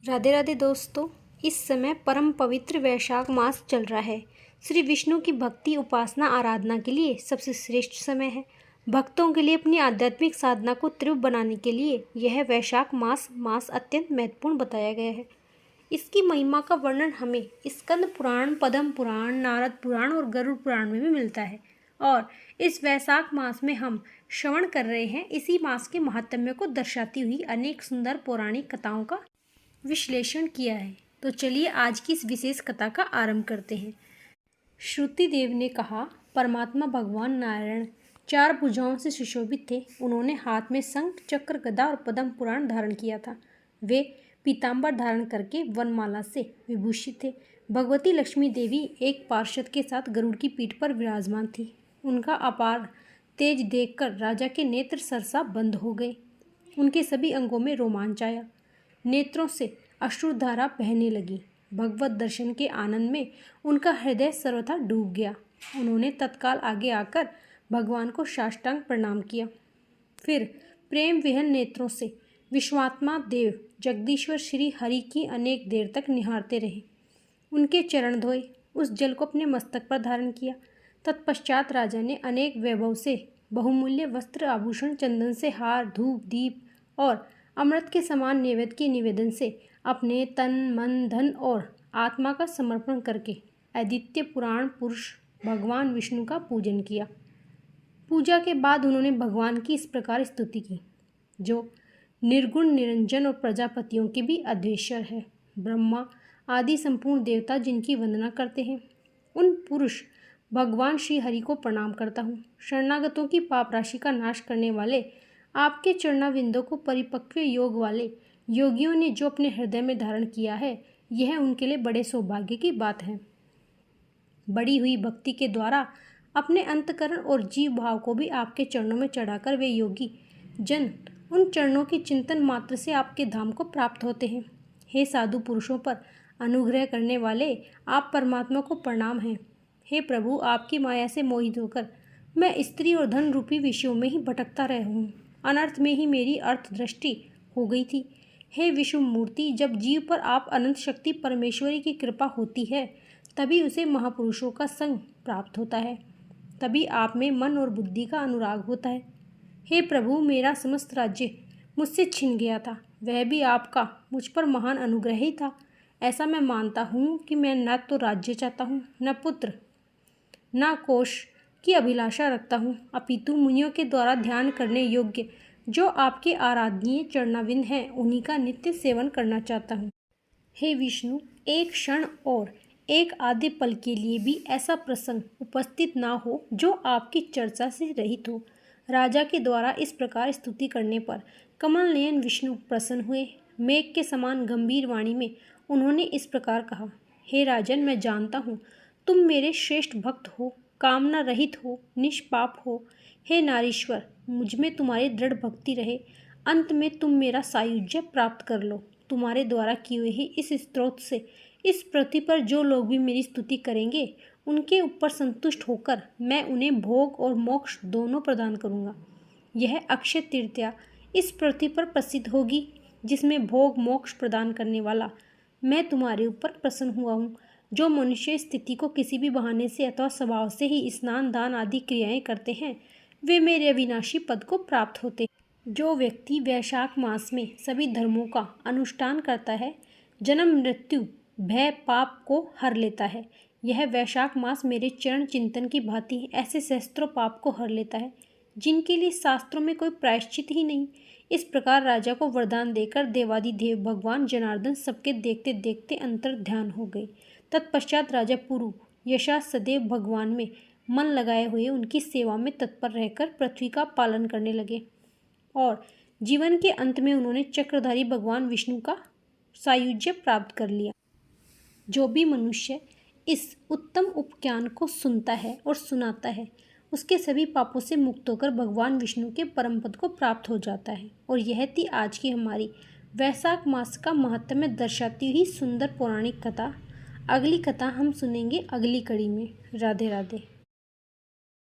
राधे राधे दोस्तों। इस समय परम पवित्र वैशाख मास चल रहा है। श्री विष्णु की भक्ति, उपासना, आराधना के लिए सबसे श्रेष्ठ समय है। भक्तों के लिए अपनी आध्यात्मिक साधना को तीव्र बनाने के लिए यह वैशाख मास अत्यंत महत्वपूर्ण बताया गया है। इसकी महिमा का वर्णन हमें स्कंद पुराण, पद्म पुराण, नारद पुराण और गरुड़ पुराण में भी मिलता है। और इस वैशाख मास में हम श्रवण कर रहे हैं इसी मास के महात्म्य को दर्शाती हुई अनेक सुंदर पौराणिक कथाओं का विश्लेषण किया है। तो चलिए आज की इस विशेष कथा का आरंभ करते हैं। श्रुति देव ने कहा, परमात्मा भगवान नारायण 4 भुजाओं से सुशोभित थे। उन्होंने हाथ में शंख, चक्र, गदा और पद्म पुराण धारण किया था। वे पीताम्बर धारण करके वनमाला से विभूषित थे। भगवती लक्ष्मी देवी एक पार्षद के साथ गरुड़ की पीठ पर विराजमान थी। उनका अपार तेज देखकर राजा के नेत्र सरसा बंद हो गए। उनके सभी अंगों में रोमांच आया, नेत्रों से अश्रुधारा बहने लगी। भगवत दर्शन के आनंद में उनका हृदय सर्वथा डूब गया। उन्होंने तत्काल आगे आकर भगवान को साष्टांग प्रणाम किया। फिर प्रेम विहन नेत्रों से विश्वात्मा देव जगदीश्वर श्री हरि की अनेक देर तक निहारते रहे। उनके चरण धोए, उस जल को अपने मस्तक पर धारण किया। तत्पश्चात राजा ने अनेक वैभव से बहुमूल्य वस्त्र, आभूषण, चंदन से हार, धूप, दीप और अमृत के समान नैवेद्य के निवेदन से अपने तन, मन, धन और आत्मा का समर्पण करके अद्वितीय पुराण पुरुष भगवान विष्णु का पूजन किया। पूजा के बाद उन्होंने भगवान की इस प्रकार स्तुति की, जो निर्गुण, निरंजन और प्रजापतियों के भी अधीश्वर है। ब्रह्मा आदि संपूर्ण देवता जिनकी वंदना करते हैं, उन पुरुष भगवान श्री हरि को प्रणाम करता हूँ। शरणागतों की पाप राशि का नाश करने वाले आपके चरणाविंदों को परिपक्व योग वाले योगियों ने जो अपने हृदय में धारण किया है, यह उनके लिए बड़े सौभाग्य की बात है। बढ़ी हुई भक्ति के द्वारा अपने अंतकरण और जीव भाव को भी आपके चरणों में चढ़ाकर वे योगी जन उन चरणों के चिंतन मात्र से आपके धाम को प्राप्त होते हैं। हे साधु पुरुषों पर अनुग्रह करने वाले आप परमात्मा को प्रणाम हैं। हे प्रभु, आपकी माया से मोहित होकर मैं स्त्री और धन रूपी विषयों में ही भटकता रहा हूँ। अनर्थ में ही मेरी अर्थ दृष्टि हो गई थी। हे विष्णु मूर्ति, जब जीव पर आप अनंत शक्ति परमेश्वरी की कृपा होती है, तभी उसे महापुरुषों का संग प्राप्त होता है। तभी आप में मन और बुद्धि का अनुराग होता है। हे प्रभु, मेरा समस्त राज्य मुझसे छिन गया था, वह भी आपका मुझ पर महान अनुग्रह ही था। ऐसा मैं मानता हूँ कि मैं न तो राज्य चाहता हूँ, न पुत्र, न कोष की अभिलाषा रखता हूँ, अपितु मुनियों के द्वारा ध्यान करने योग्य जो आपके आराधनीय चरणाविंद हैं, उन्हीं का नित्य सेवन करना चाहता हूँ। हे विष्णु, एक क्षण और एक आधे पल के लिए भी ऐसा प्रसंग उपस्थित ना हो जो आपकी चर्चा से रहित हो। राजा के द्वारा इस प्रकार स्तुति करने पर कमल नयन विष्णु प्रसन्न हुए। मेघ के समान गंभीर वाणी में उन्होंने इस प्रकार कहा, हे राजन, मैं जानता हूँ तुम मेरे श्रेष्ठ भक्त हो, कामना रहित हो, निष्पाप हो। हे नारीश्वर, मुझमें तुम्हारी दृढ़ भक्ति रहे। अंत में तुम मेरा सायुज्य प्राप्त कर लो। तुम्हारे द्वारा किए हुए ही इस स्तोत्र से इस पृथ्वी पर जो लोग भी मेरी स्तुति करेंगे, उनके ऊपर संतुष्ट होकर मैं उन्हें भोग और मोक्ष दोनों प्रदान करूँगा। यह अक्षय तृतीया इस पृथ्वी पर प्रसिद्ध होगी, जिसमें भोग मोक्ष प्रदान करने वाला मैं तुम्हारे ऊपर प्रसन्न हुआ हूँ। जो मनुष्य स्थिति को किसी भी बहाने से अथवा स्वभाव से ही स्नान, दान आदि क्रियाएं करते हैं, वे मेरे अविनाशी पद को प्राप्त होते हैं। जो व्यक्ति वैशाख मास में सभी धर्मों का अनुष्ठान करता है, जन्म, मृत्यु, भय, पाप को हर लेता है। यह वैशाख मास मेरे चरण चिंतन की भांति ऐसे सहस्त्रों पाप को हर लेता है, जिनके लिए शास्त्रों में कोई प्रायश्चित ही नहीं। इस प्रकार राजा को वरदान देकर देवादिदेव भगवान जनार्दन सबके देखते देखते अंतर ध्यान हो गए। तत्पश्चात राजा पुरु यशा सदैव भगवान में मन लगाए हुए उनकी सेवा में तत्पर रहकर पृथ्वी का पालन करने लगे और जीवन के अंत में उन्होंने चक्रधारी भगवान विष्णु का सायुज्य प्राप्त कर लिया। जो भी मनुष्य इस उत्तम उपज्ञान को सुनता है और सुनाता है, उसके सभी पापों से मुक्त होकर भगवान विष्णु के परम पद को प्राप्त हो जाता है। और यह थी आज की हमारी वैशाख मास का महत्व दर्शाती हुई सुंदर पौराणिक कथा। अगली कथा हम सुनेंगे अगली कड़ी में। राधे राधे।